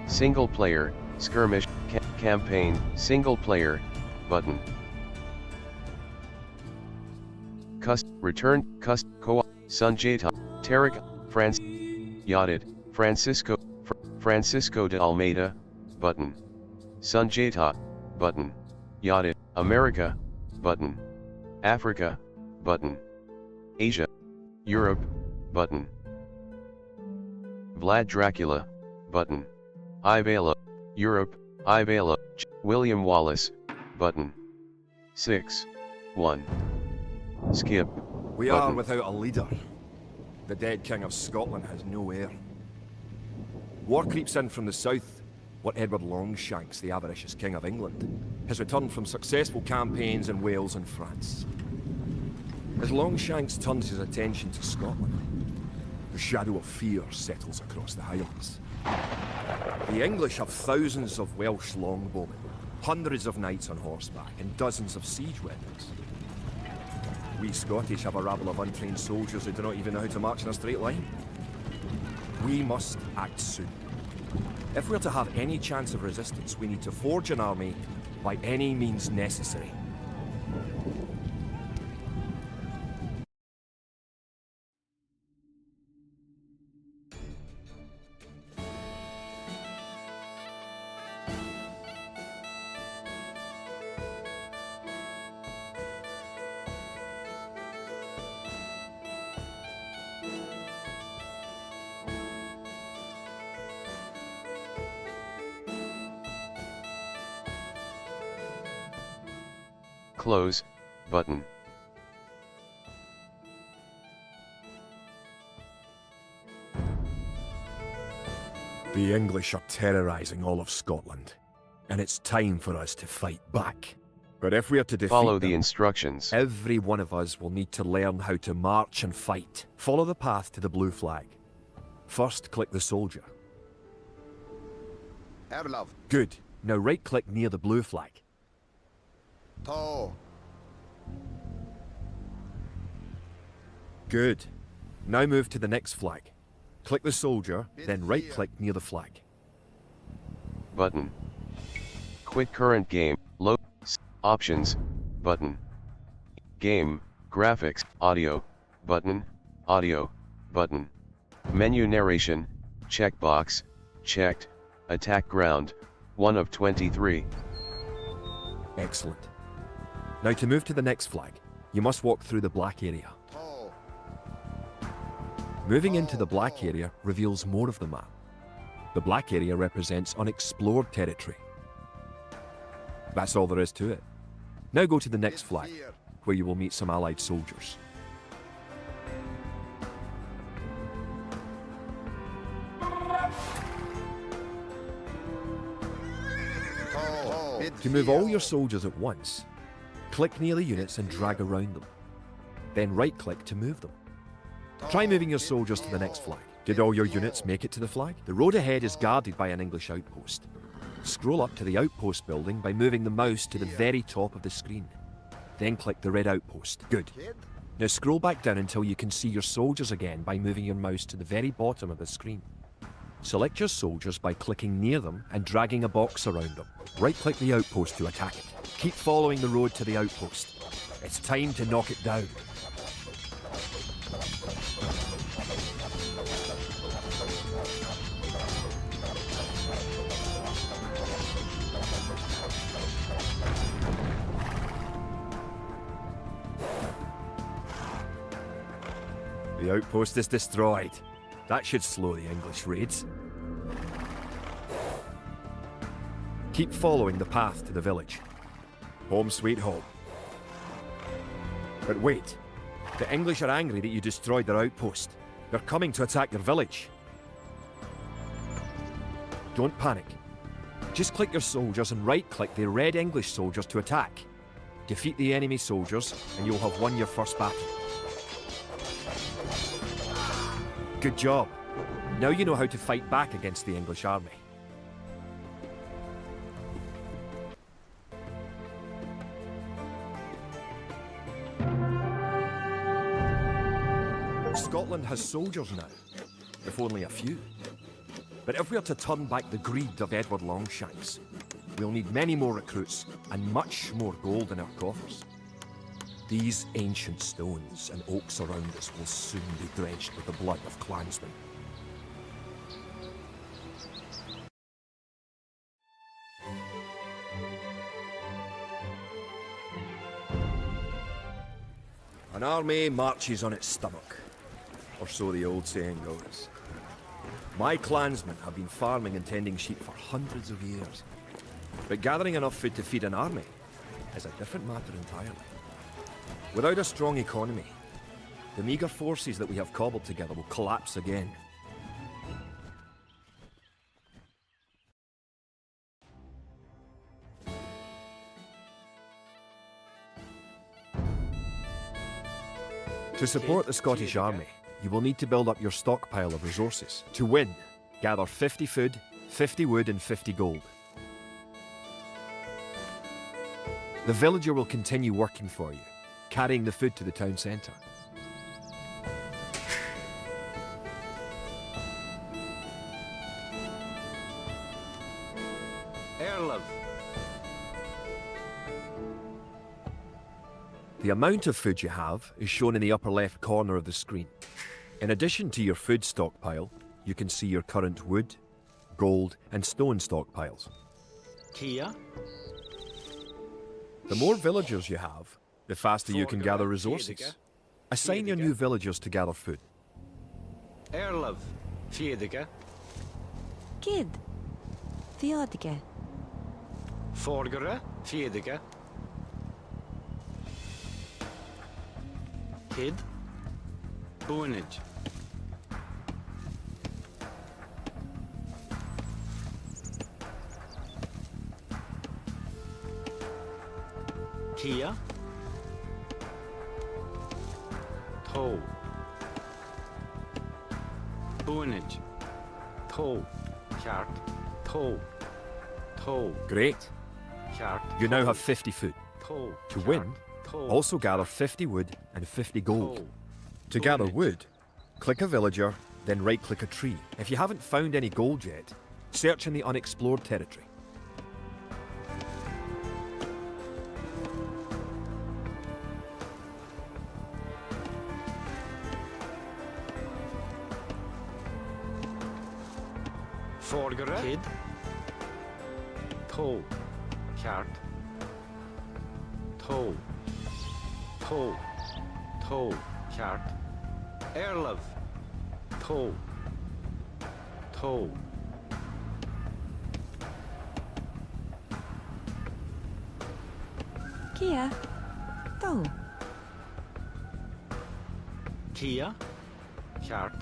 Single player, skirmish, campaign, single player, button. Return, co-op, Sunjata, Tarek, France, Yadid, Francisco de Almeida, button. Sunjata, button. Yadid, America, button. Africa, button. Asia, Europe, button. Vlad Dracula, button. Ivala, Europe, Ivala, William Wallace, button. 6. 1. Skip. We button. are without a leader. The dead King of Scotland has no heir. War creeps in from the south. What Edward Longshanks, the avaricious King of England, has returned from successful campaigns in Wales and France. As Longshanks turns his attention to Scotland, the shadow of fear settles across the Highlands. The English have thousands of Welsh longbowmen, hundreds of knights on horseback, and dozens of siege weapons. We Scottish have a rabble of untrained soldiers who do not even know how to march in a straight line. We must act soon. If we're to have any chance of resistance, we need to forge an army by any means necessary. Close, button. The English are terrorizing all of Scotland, and it's time for us to fight back. But if we are to defeat Follow the them, instructions. every one of us will need to learn how to march and fight. Follow the path to the blue flag. First, click the soldier. Love. Good. Now right-click near the blue flag. To. Good. Now move to the next flag. Click the soldier, then right-click near the flag. Button. Quit current game, load, options, button. Game, graphics, audio, button, audio, button. Menu narration, checkbox, checked, attack ground, 1 of 23. Excellent. Now to move to the next flag, you must walk through the black area. To. Moving into the black area reveals more of the map. The black area represents unexplored territory. That's all there is to it. Now go to the next flag, where you will meet some allied soldiers. To move all your soldiers at once, click near the units and drag around them. Then right-click to move them. Try moving your soldiers to the next flag. Did all your units make it to the flag? The road ahead is guarded by an English outpost. Scroll up to the outpost building by moving the mouse to the very top of the screen. Then click the red outpost. Good. Now scroll back down until you can see your soldiers again by moving your mouse to the very bottom of the screen. Select your soldiers by clicking near them and dragging a box around them. Right-click the outpost to attack it. Keep following the road to the outpost. It's time to knock it down. The outpost is destroyed. That should slow the English raids. Keep following the path to the village. Home sweet home. But wait. The English are angry that you destroyed their outpost. They're coming to attack your village. Don't panic. Just click your soldiers and right-click the red English soldiers to attack. Defeat the enemy soldiers and you'll have won your first battle. Good job. Now you know how to fight back against the English army. Scotland has soldiers now, if only a few. But if we are to turn back the greed of Edward Longshanks, we'll need many more recruits and much more gold in our coffers. These ancient stones and oaks around us will soon be drenched with the blood of clansmen. An army marches on its stomach, or so the old saying goes. My clansmen have been farming and tending sheep for hundreds of years, but gathering enough food to feed an army is a different matter entirely. Without a strong economy, the meagre forces that we have cobbled together will collapse again. To support the Scottish Army, you will need to build up your stockpile of resources. To win, gather 50 food, 50 wood and 50 gold. The villager will continue working for you, carrying the food to the town centre. Erlov. The amount of food you have is shown in the upper left corner of the screen. In addition to your food stockpile, you can see your current wood, gold and stone stockpiles. Kia. The more villagers you have, the faster you can gather resources. Assign your new villagers to gather food. Erlov. Fjediga. Kid. Theodige. Forgere. Fjediga. Kid. Boonage. Kia. Toe. Boonage. Toe. Kart. Toe. Toe. Great. Kart. You now have 50 food. Toe. To win, also gather 50 wood and 50 gold. To gather wood, click a villager, then right-click a tree. If you haven't found any gold yet, search in the unexplored territory. Forgere. Kid. Toe. Kart. Toe. Toe. Toe. Kart. Erlov. Toe. Toe. Kia. Toe. Kia. Kart.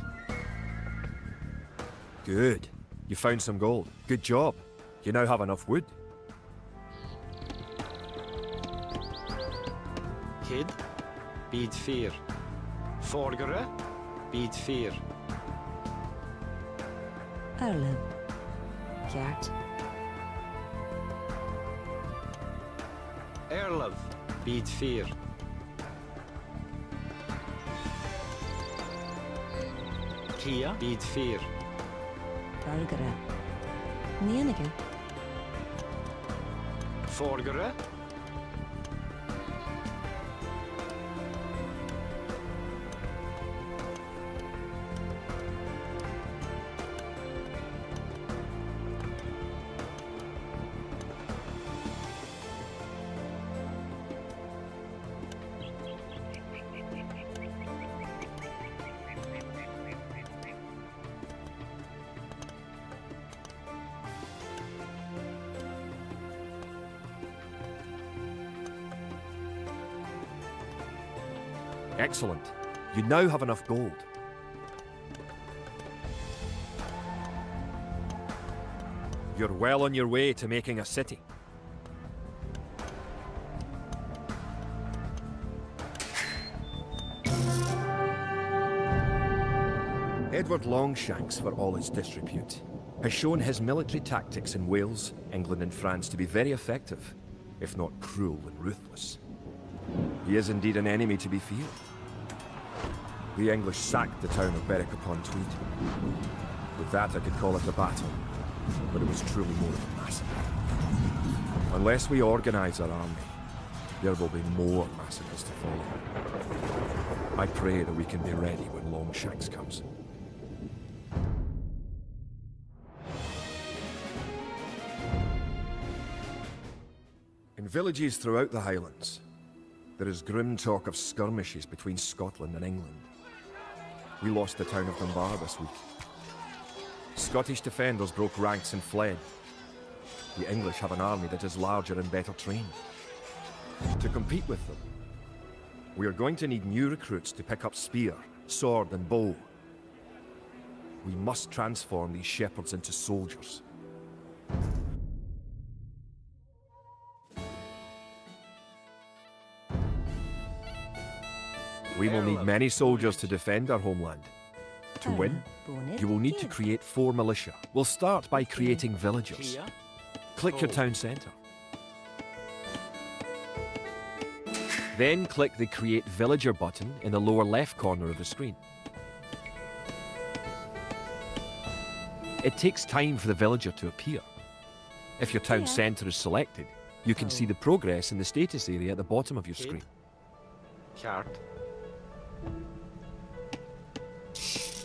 Good. You found some gold. Good job. You now have enough wood. Kid. Bid 4. Forgere. Bid 4. Erlem. Kjart. Erlov. Bid 4. Kia. Bid 4. Targere. Nenige. Forgere. Excellent. You now have enough gold. You're well on your way to making a city. Edward Longshanks, for all his disrepute, has shown his military tactics in Wales, England and France to be very effective, if not cruel and ruthless. He is indeed an enemy to be feared. The English sacked the town of Berwick-upon-Tweed. With that, I could call it a battle, but it was truly more of a massacre. Unless we organize our army, there will be more massacres to follow. I pray that we can be ready when Longshanks comes. In villages throughout the Highlands, there is grim talk of skirmishes between Scotland and England. We lost the town of Dunbar this week. Scottish defenders broke ranks and fled. The English have an army that is larger and better trained. To compete with them, we are going to need new recruits to pick up spear, sword, and bow. We must transform these shepherds into soldiers. We will need many soldiers to defend our homeland. To win, you will need to create 4 militia. We'll start by creating villagers. Kia. Click your town centre. Then click the Create Villager button in the lower left corner of the screen. It takes time for the villager to appear. If your town centre is selected, you can see the progress in the status area at the bottom of your screen. Kaart.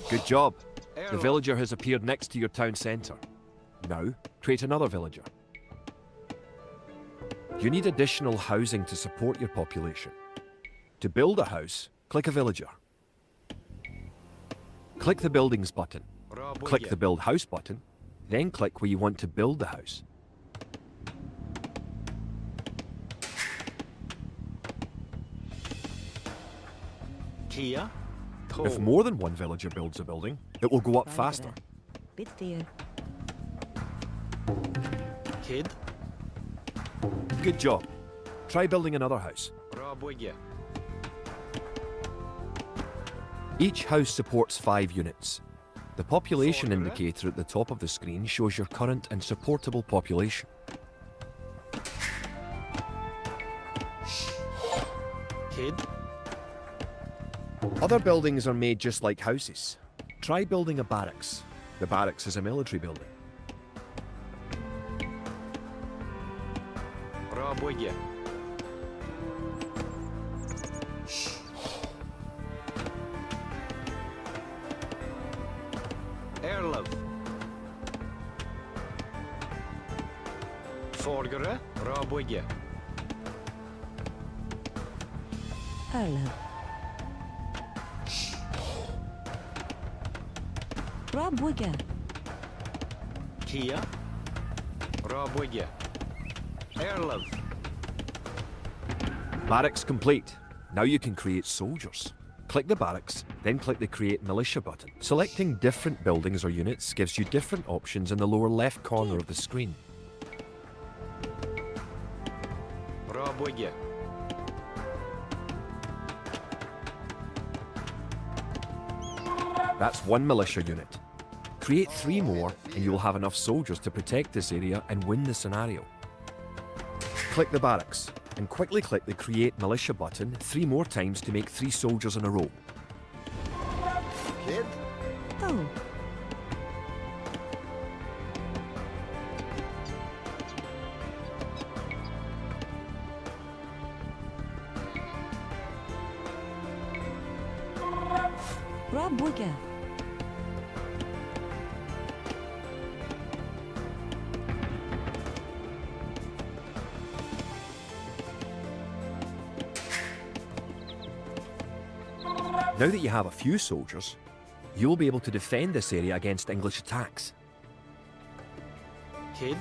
Good job. The Errol. villager has appeared next to your town centre. Now, create another villager. You need additional housing to support your population. To build a house, click a villager. Click the Buildings button. Click the Build House button, then click where you want to build the house. Kia. If more than one villager builds a building, it will go up faster. Bit fear. Kid. Good job. Try building another house. Rabwigya. Each house supports 5 units. The population Forward. indicator at the top of the screen shows your current and supportable population. Kid. Other buildings are made just like houses. Try building a barracks. The barracks is a military building. Rabwigya. Erlov. Forgere. Rabwigya. Erleb. Rob Wigger. Kia. Rabwigya. Erlov. Barracks complete. Now you can create soldiers. Click the barracks, then click the Create Militia button. Selecting different buildings or units gives you different options in the lower left corner of the screen. Rabwigya. That's 1 militia unit. Create 3 more and you will have enough soldiers to protect this area and win the scenario. Click the barracks and quickly click the Create Militia button 3 more times to make 3 soldiers in a row. Kid? Oh. Rob Wigger. Now that you have a few soldiers, you'll be able to defend this area against English attacks. Kid.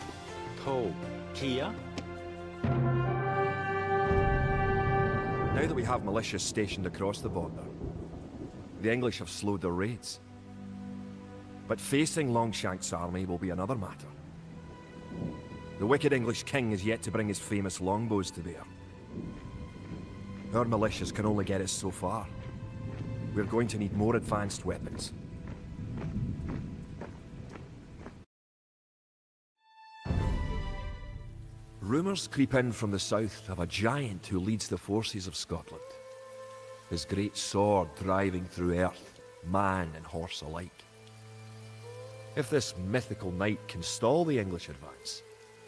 To. Kia. Now that we have militias stationed across the border, the English have slowed their raids. But facing Longshank's army will be another matter. The wicked English king is yet to bring his famous longbows to bear. Our militias can only get us so far. We're going to need more advanced weapons. Rumours creep in from the south of a giant who leads the forces of Scotland. His great sword driving through earth, man and horse alike. If this mythical knight can stall the English advance,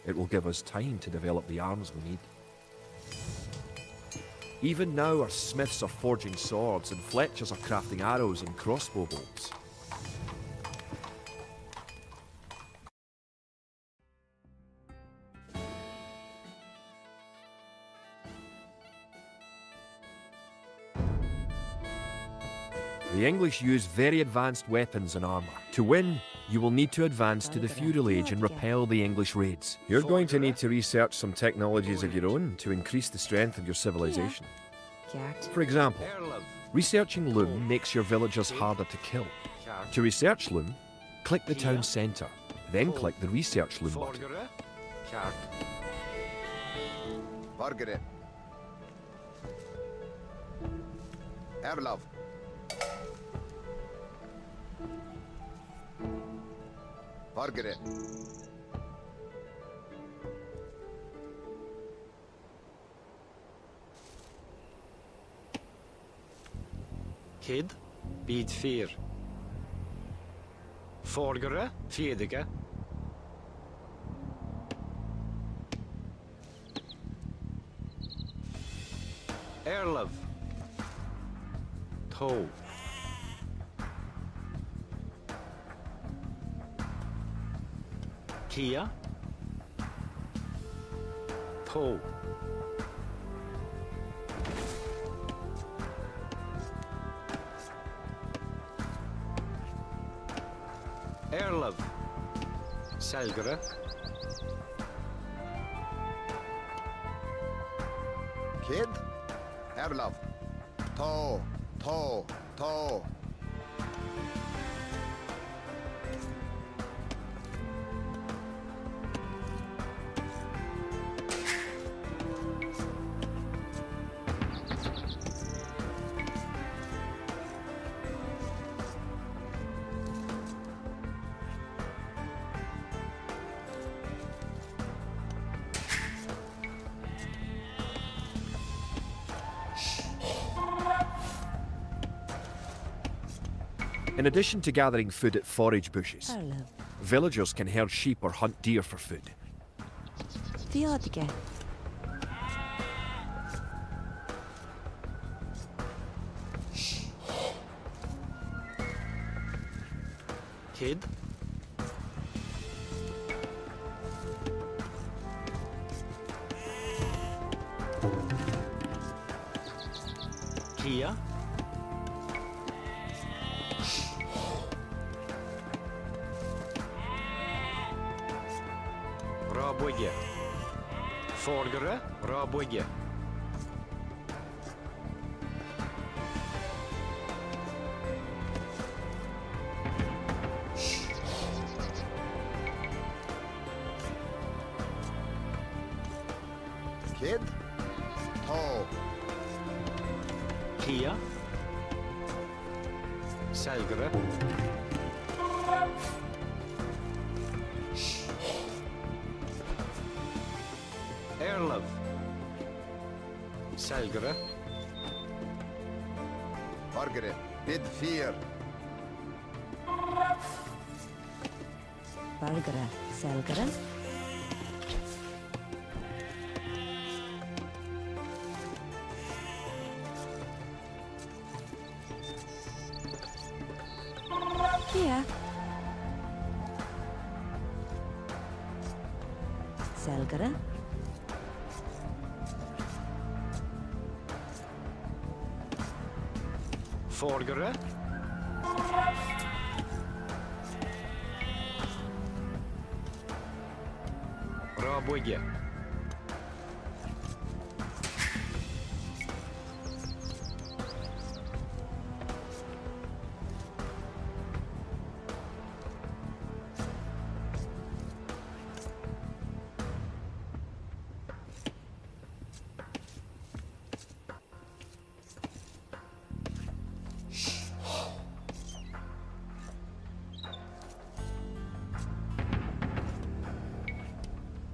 it will give us time to develop the arms we need. Even now, our smiths are forging swords and fletchers are crafting arrows and crossbow bolts. The English use very advanced weapons and armour. To win, you will need to advance to the feudal age and repel the English raids. You're going to need to research some technologies of your own to increase the strength of your civilization. Gert. For example, Erlov. researching Loom makes your villagers harder to kill. Kjart. To research Loom, click the town centre, then click the Research Loom button. Forgere. Kjart. Margaret. Erlov. Margaret. Kid. Bid 4. Forgere. Fjedige. Erlov. To. Kia. To. Erlov. Selgere. Kid. Erlov. To. In addition to gathering food at forage bushes, Erlov. villagers can herd sheep or hunt deer for food. Fjedige. Kid. Kia. Rabøye. Forgere. Rabøye. Kid. To. Kia. Selgere. Erlov. Selgere. Margaret. Bid 4. Bergere. Selgere. Kia. Selgere. Forgere. Rabøye.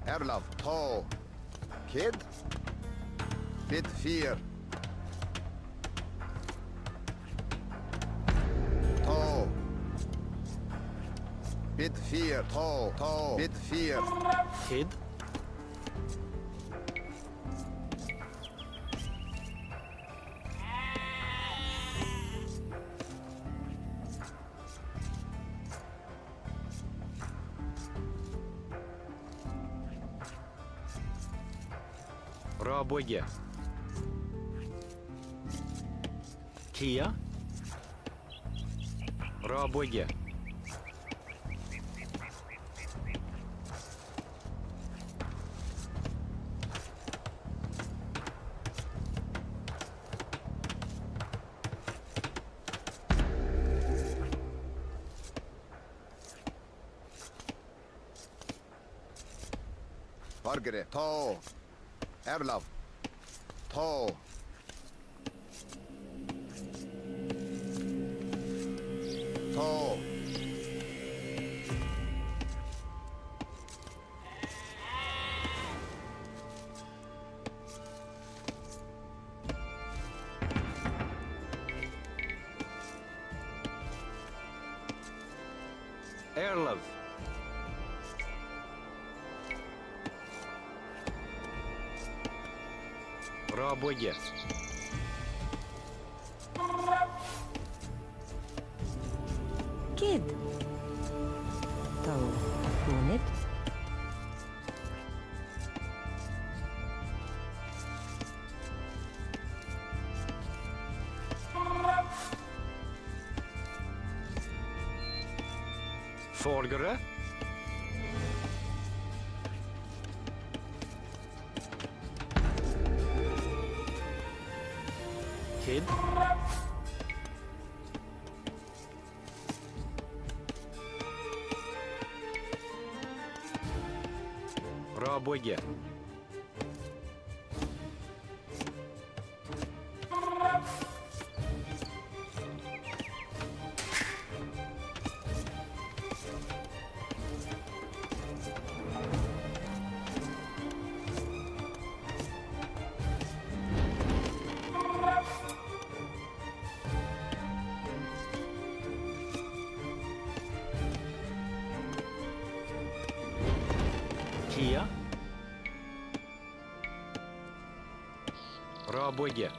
Erlov. To. Kid. Bid 4. To. Bid 4. Tå. Bid 4. Kid. Rabåge. Kia. Rabåge. Fargere. Tå. Erlav. Tå. Tå. Erlov. Rabåge. Kid. Tå. Punit. Folgere. Kid. Rabåge. Kia. Rabåge.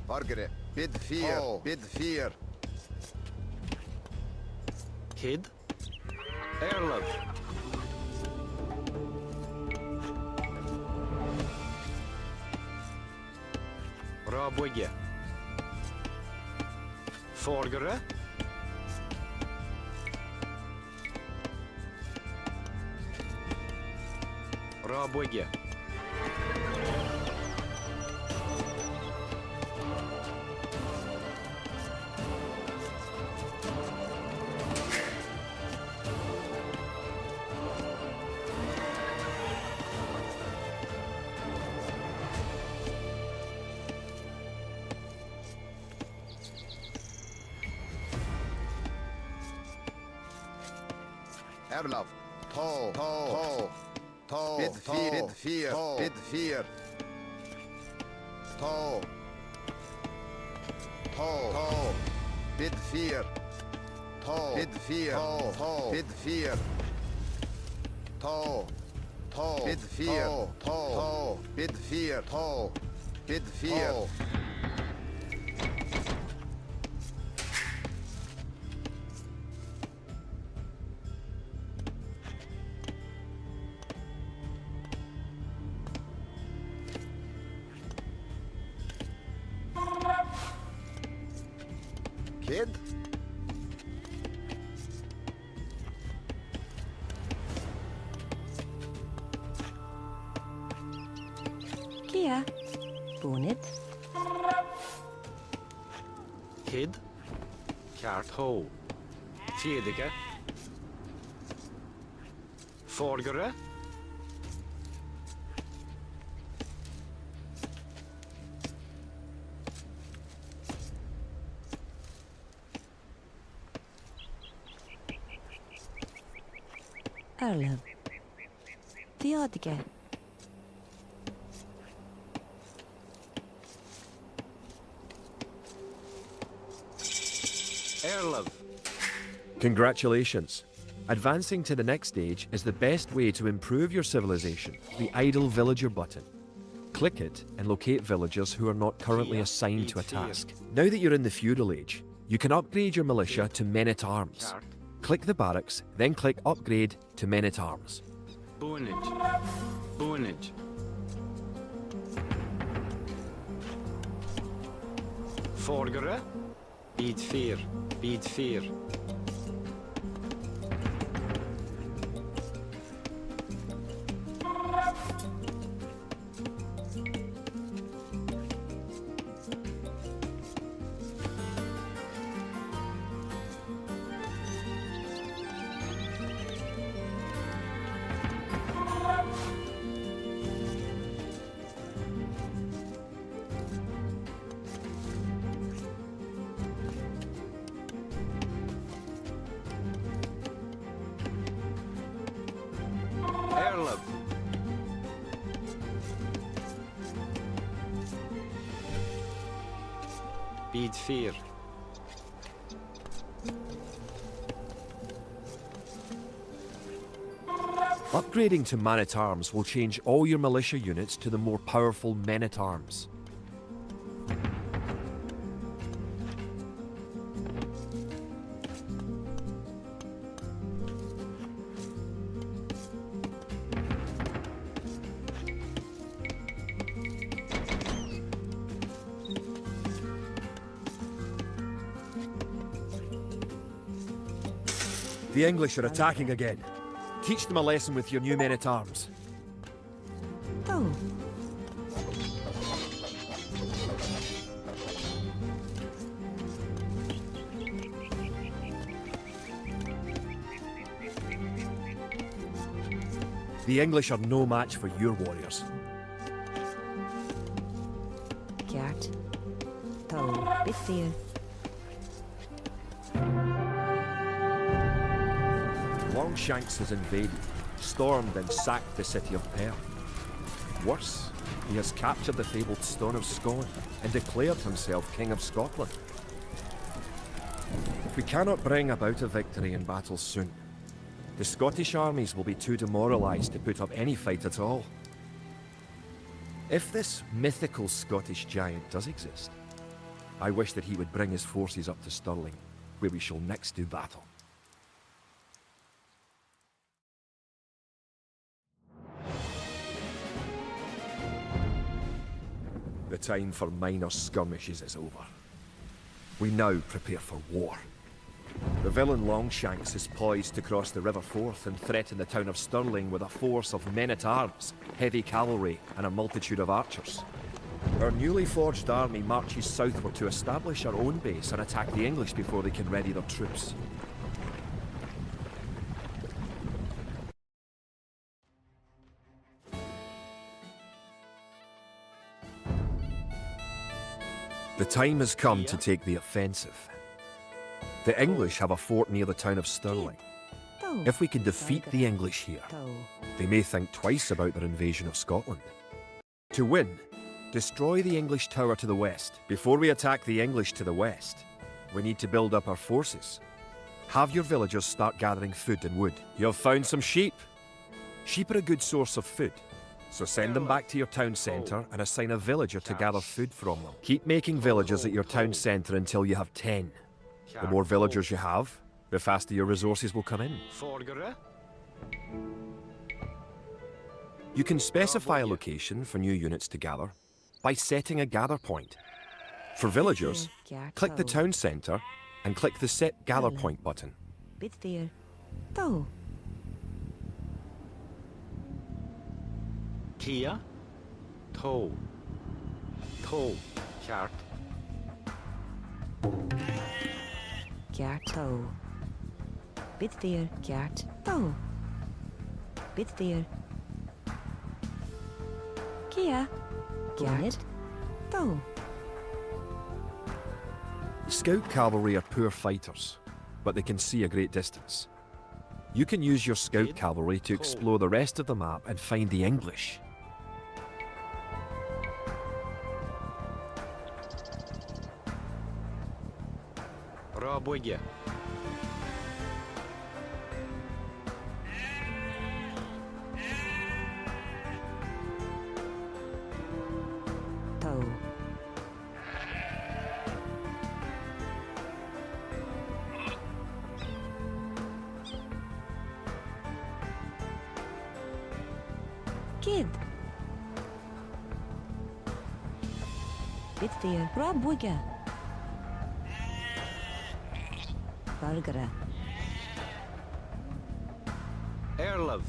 Fargere. Bid 4. Bid 4. Kid. Erlov. Rabåge. Folgere. Rabåge. Erlav. Tå. Tå. Tå. Bid 4. Bid 4. Bid 4. Tå. Tå. Tå. Bid 4. Tå. Bid 4. Tå. Bid 4. Tå. Tå. Bid 4. Tå. Bid 4. Tå. Bid 4. Kid. Kia. Punit. Kid. Kart ho. Tidige. Folgere. Erlov. Diodge. Erlev. Congratulations. Advancing to the next stage is the best way to improve your civilization, the Idle Villager button. Click it and locate villagers who are not currently assigned to a task. Now that you're in the feudal age, you can upgrade your militia to men-at-arms. Kart. Click the barracks, then click Upgrade to Men-at-Arms. Boonage. Boonage. Forgere. Bid 4. Bid 4. Erlev. Bid 4. Upgrading to Man-at-Arms will change all your militia units to the more powerful Men-at-Arms. The English are attacking again. Teach them a lesson with your new men-at-arms. To. The English are no match for your warriors. Gert. To. Bid 4. Longshanks has invaded, stormed and sacked the city of Perth. Worse, he has captured the fabled Stone of Scone and declared himself King of Scotland. If we cannot bring about a victory in battle soon, the Scottish armies will be too demoralised to put up any fight at all. If this mythical Scottish giant does exist, I wish that he would bring his forces up to Stirling, where we shall next do battle. The time for minor skirmishes is over. We now prepare for war. The villain Longshanks is poised to cross the River Forth and threaten the town of Stirling with a force of men-at-arms, heavy cavalry, and a multitude of archers. Our newly forged army marches southward to establish our own base and attack the English before they can ready their troops. The time has come to take the offensive. The English have a fort near the town of Stirling. To. If we can defeat the English here, To. they may think twice about their invasion of Scotland. To win, destroy the English tower to the west. Before we attack the English to the west, we need to build up our forces. Have your villagers start gathering food and wood. You have found some sheep. Sheep are a good source of food, so send them back to your town centre and assign a villager to gather food from them. Keep making villagers at your town centre until you have 10. The more villagers you have, the faster your resources will come in. Forgere. You can specify a location for new units to gather by setting a gather point. For villagers, Gert. click the To. town centre and click the Set Gather Hello. Point button. Bid 4. To. Kia. To. To. Kart. Gert. To. Bid 4. Gert. To. Bid 4. Kia. Gert. To. Scout cavalry are poor fighters, but they can see a great distance. You can use your scout Kid. cavalry to Toe. explore the rest of the map and find the English. Rabwige. Toe. Kid. Bitfear. Rabwige. Bargara. Erlov.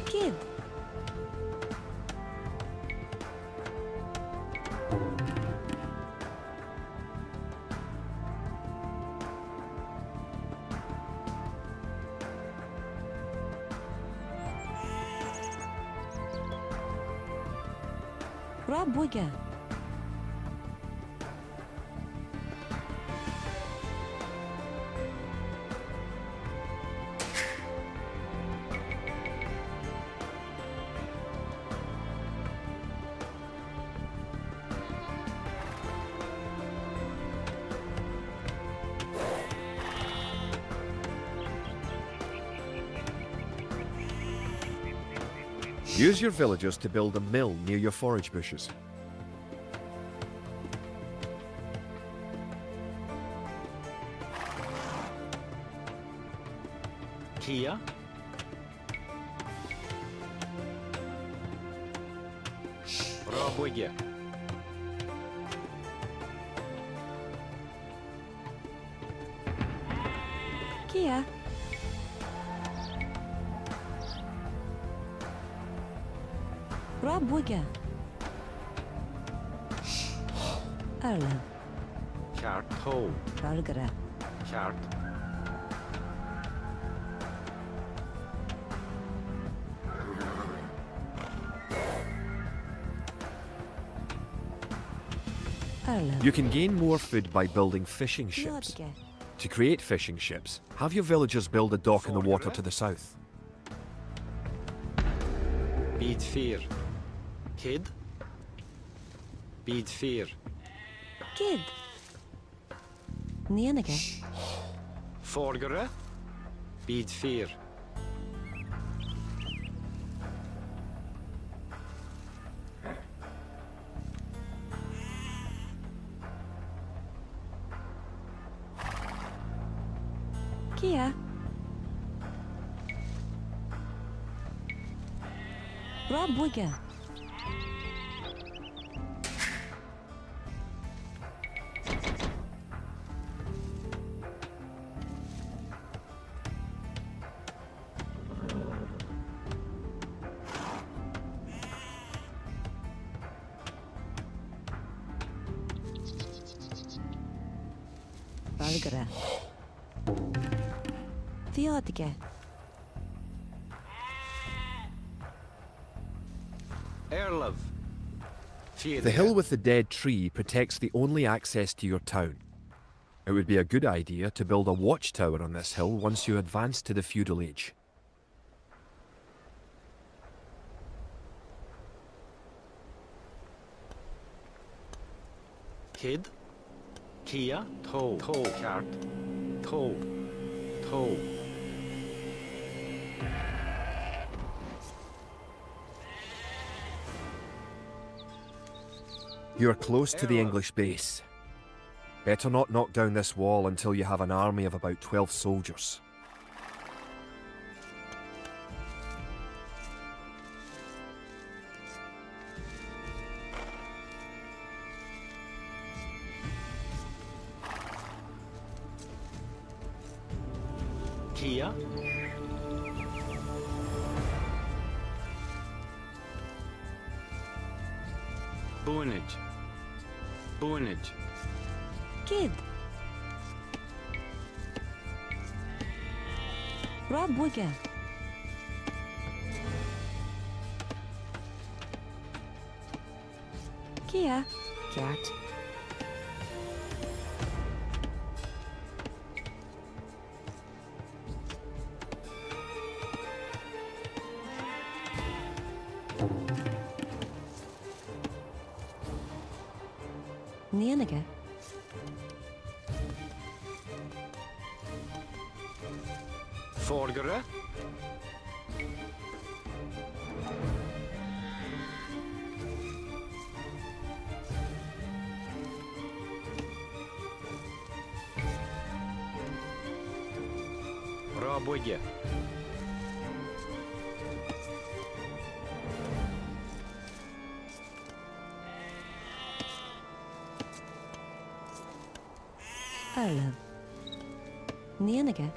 Kid. Rabwige. Use your villagers to build a mill near your forage bushes. Kia. Rabwige. Kia. Rabwige. Erlov. Kjart. Toe. Bargara. Kjart. Erlov. You can gain more food by building fishing ships. Fjordge. To create fishing ships, have your villagers build a dock in the water to the south. Bid 4. Kid. Bid 4. Kid. Nenige. Forgere. Bid 4. Kia. Rabwige. Bargara. Fjordge. Erlov. The hill with the dead tree protects the only access to your town. It would be a good idea to build a watchtower on this hill once you advance to the feudal age. Kid. Kia. Toe. Toe. Kjart. Toe. Toe. You are close to the English base. Better not knock down this wall until you have an army of about 12 soldiers. Kia. Boonage. Boonage. Kid. Rabwige. Kia. Ceart. Nienige. Vordere. Rabodje. Erlev. Nienige.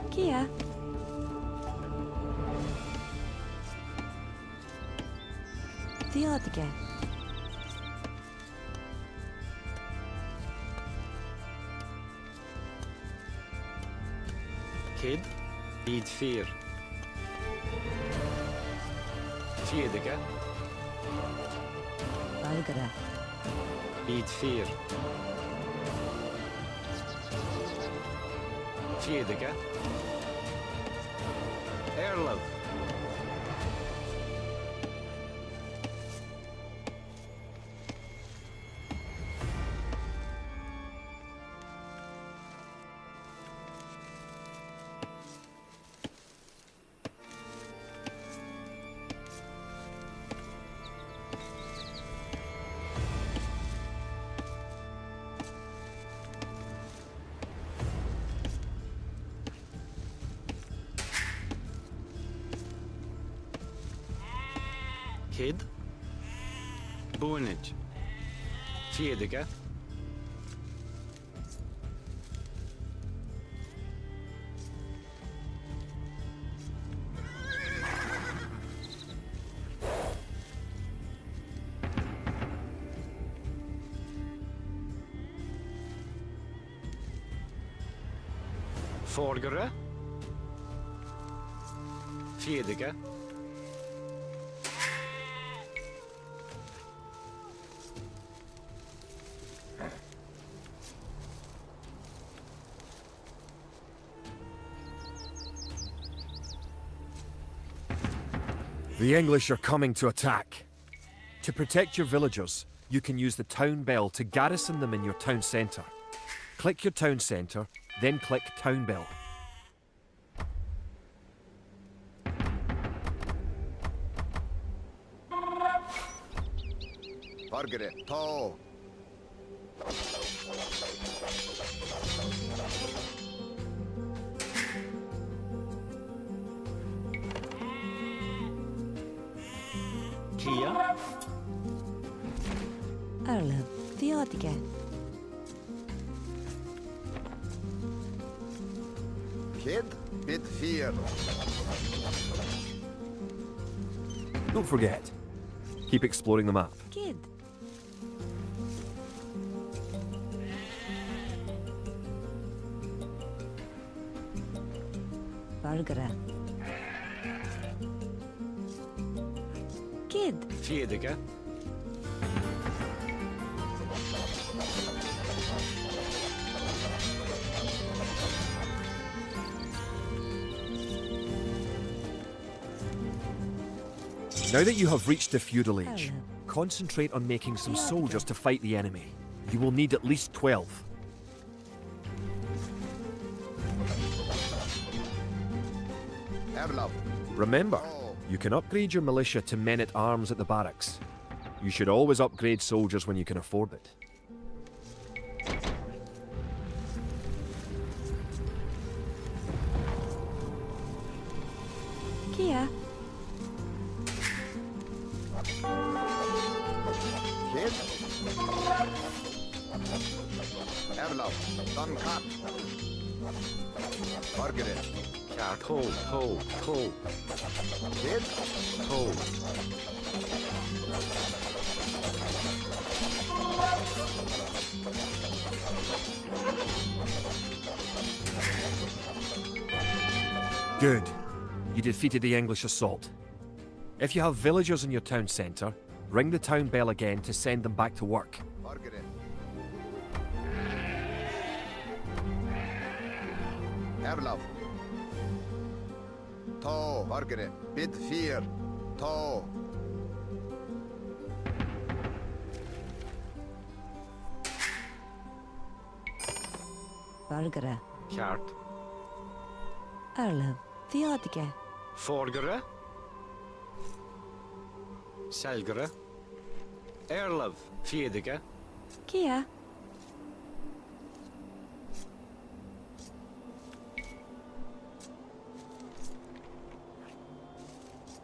Kia. Theodige. Kid. Bid 4. Vierdige. Valgere. Bid 4. Vierdige. Erlev. Kid. Boenage. Vierdige. Vordere. Vierdige. The English are coming to attack. To protect your villagers, you can use the town bell to garrison them in your town centre. Click your town centre, then click town bell. Fargere. To. Kia. Erlev. Theodige. Kid. Bid 4. Don't forget, keep exploring the map. Kid. Valgere. Kid. Vierdige. Now that you have reached the feudal age, concentrate on making some soldiers to fight the enemy. You will need at least 12. Erlav. Remember, you can upgrade your militia to men-at-arms at the barracks. You should always upgrade soldiers when you can afford it. Kia. Kid. Erlav. Dunkat. Margaret. Pull, pull, pull, Kid. pull. Good. You defeated the English assault. If you have villagers in your town centre, ring the town bell again to send them back to work. Margaret. Erlaf. To. Margaret. Bid fear. To. Bargara. Kjart. Erlev. Theodige. Forgere. Selgere. Erlov. Fjedige. Kia.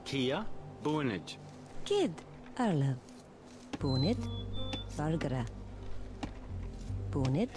Kia. Bunij. Kid. Erlev. Bunid. Bargara. Bunid.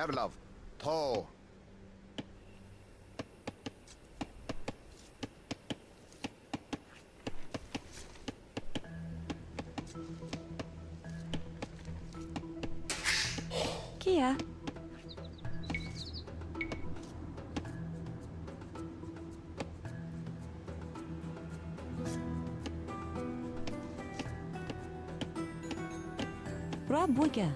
Erlaf. To. Kia. Rabuga.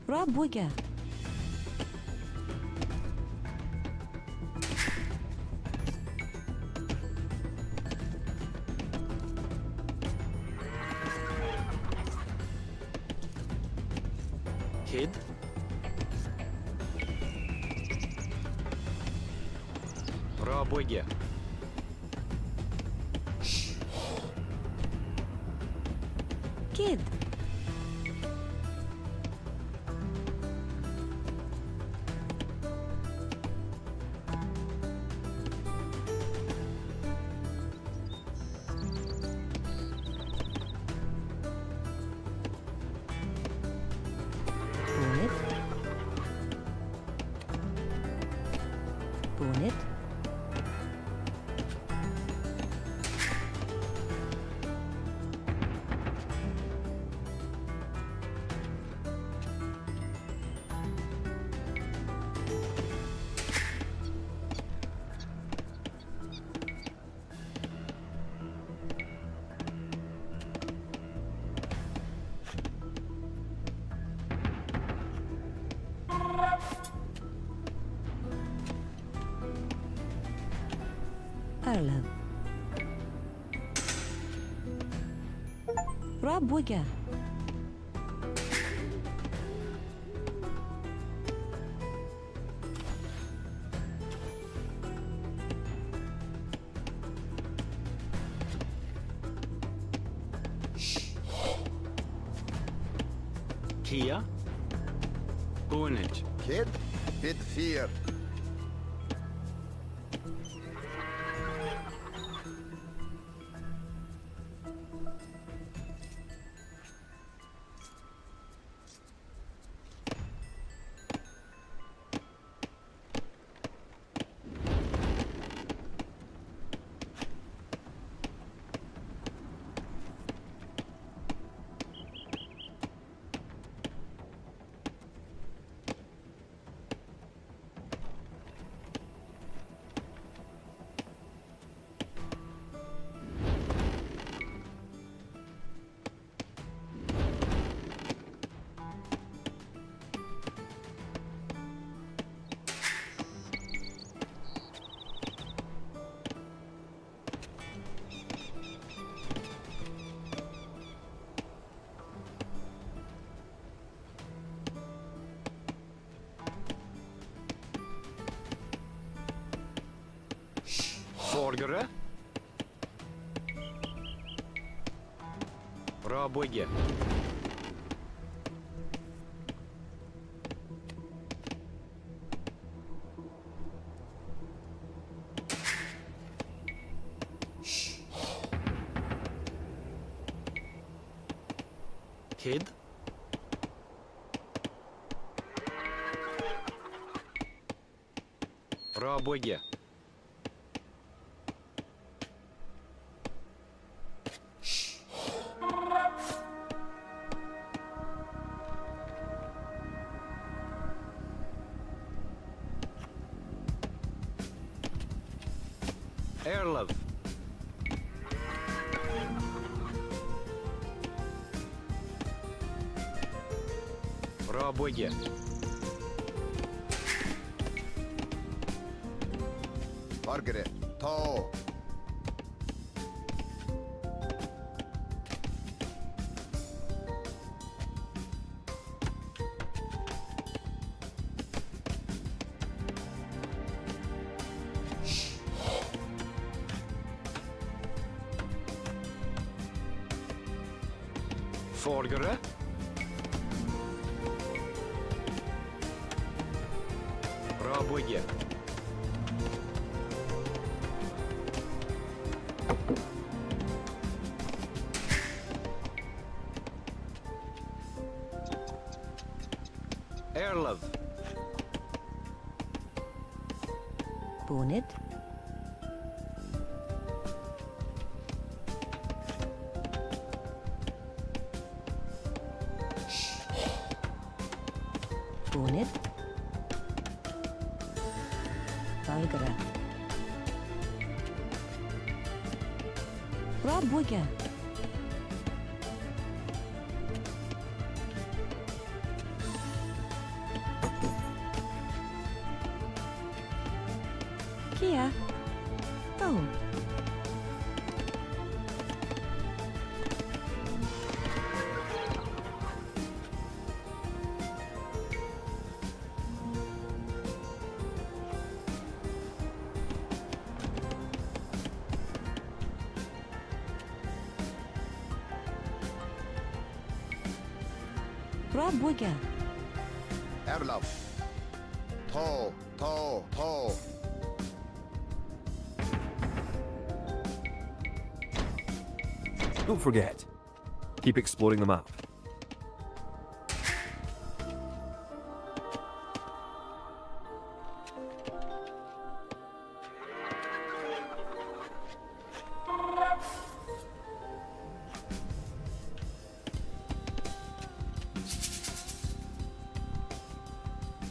Rabuga. Kid. Rabuge. Kid. Bunid. Bunid. Erlev. Rabuga. Kia. Boonage. Kid. Bid 4. Forgere. Raboge. Kid. Raboge. Airlove. Raboge. Margaret. Tall. Forgere. Raboge. Airlove. Bonnet. Bonnet. Valgara. Raboge. Kia. Oh. Raboge. Erlaf. Tall. Tall. Tall. Don't forget, keep exploring the map.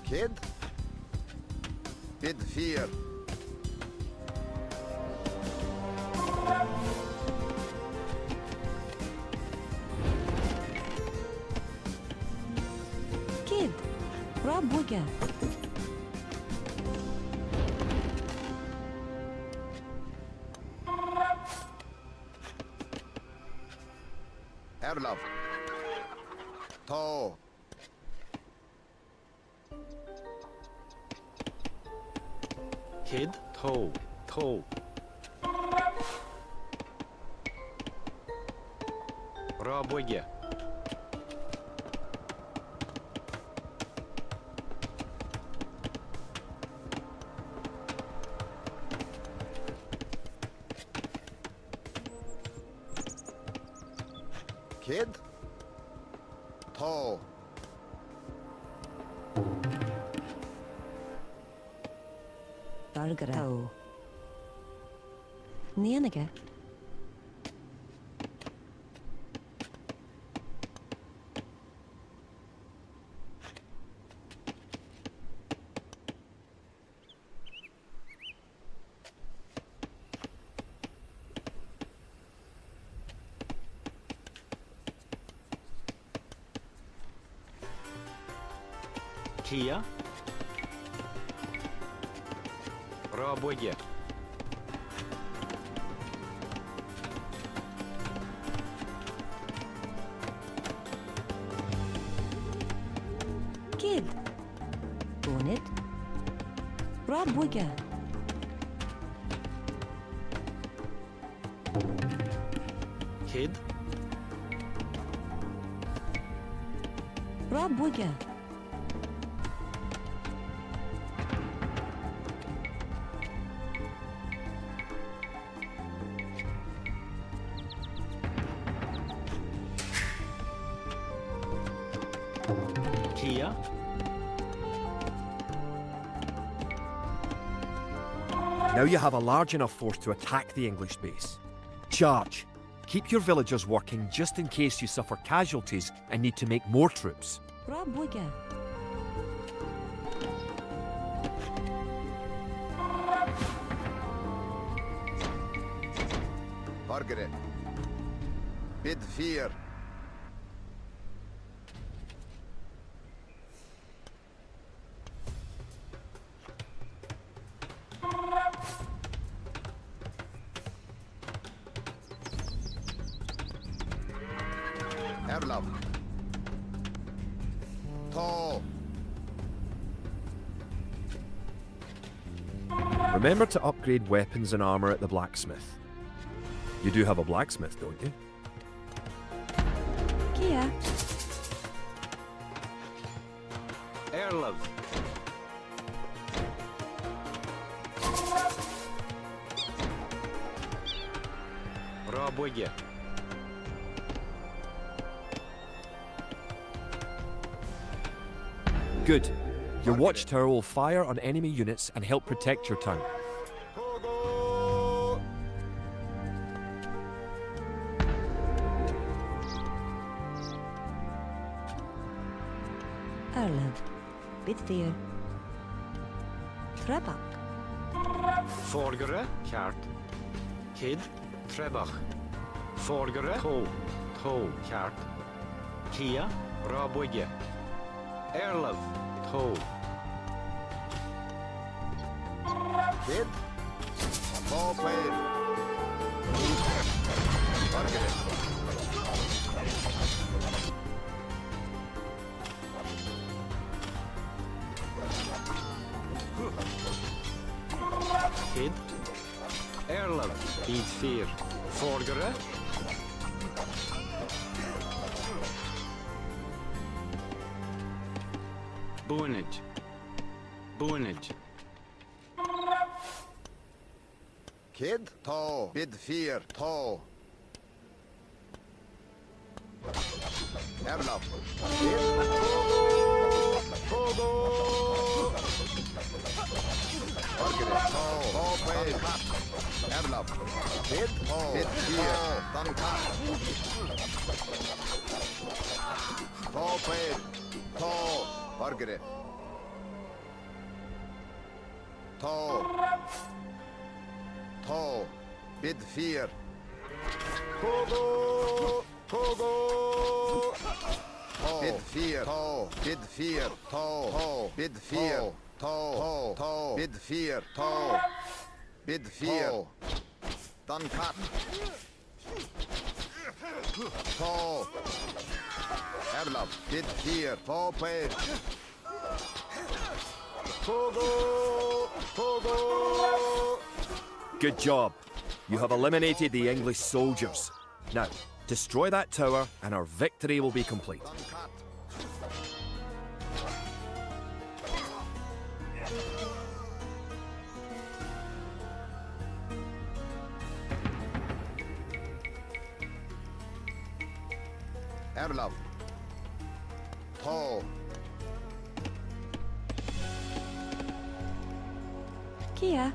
Kid. Bid 4. Kid. Raboge. Erlaf. Tall. Kid. Toe. Toe. Raboge. Kid. Tall. Bargara. Toe. Nienige. Kia. Raboye. Kid. Bonnet. Rabwiga. Kid. Rabwiga. Kia. Now you have a large enough force to attack the English base. Charge! Keep your villagers working just in case you suffer casualties and need to make more troops. Rabwiga. Margaret. Bid fear. Erlav. Tall. Remember to upgrade weapons and armor at the blacksmith. You do have a blacksmith, don't you? Kia. Erlov. Raboye. Good. Your watchtower will fire on enemy units and help protect your town. Togo. Erlev. Bitfear. Trebak. Forgere. Kjart. Kid. Trebach. Forgere. To. To. Kjart. Kia. Raboye. Erlov. To. Kid. Ball played. Margaret. Kid. Erlov. Bid 4. Forgere. Boonage. Boonage. Kid. Tall. Bid fear. Tall. Erlav. Kid. Togo. Margaret. Tall. Ball played. Erlav. Kid. Tall. Bid fear. Duncan. Ball played. Tall. Margaret. Tall. Tall. Bid fear. Togo. Togo. Tall. Bid fear. Tall. Bid fear. Tall. Tall. Bid fear. Tall. Tall. Bid fear. Tall. Bid fear. Done cut. Tall. Erlav. Bid fear. Tall play. Togo. Togo. Good job. You have eliminated the English soldiers. Now, destroy that tower and our victory will be complete. Done cut. Erlav. To. Kia.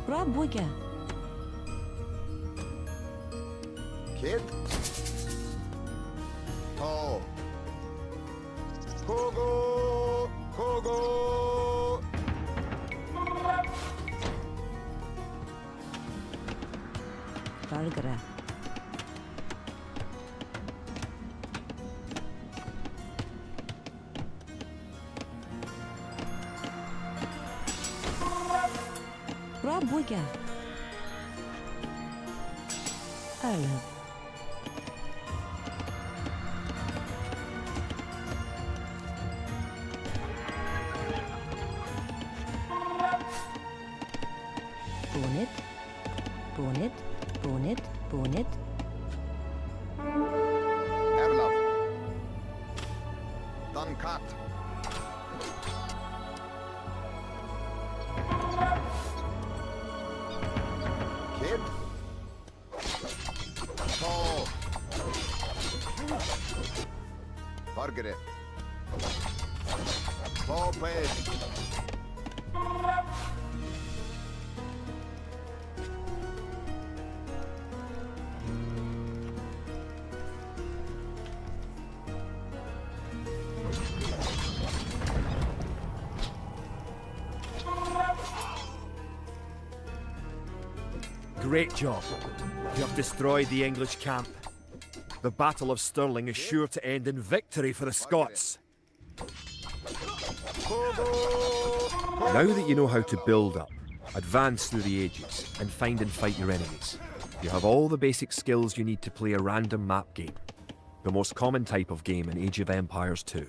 Rabwiga. Kid. To. Kogo. Kogo. Vargara. Rabwiga. Erlav. Bonnet. Bonnet. Bonnet. Bonnet. Erlav. Dankat. Kid. To. Vargere. Topet. Great job. You have destroyed the English camp. The Battle of Stirling is sure to end in victory for the Scots. Now that you know how to build up, advance through the ages, and find and fight your enemies, you have all the basic skills you need to play a random map game. The most common type of game in Age of Empires 2.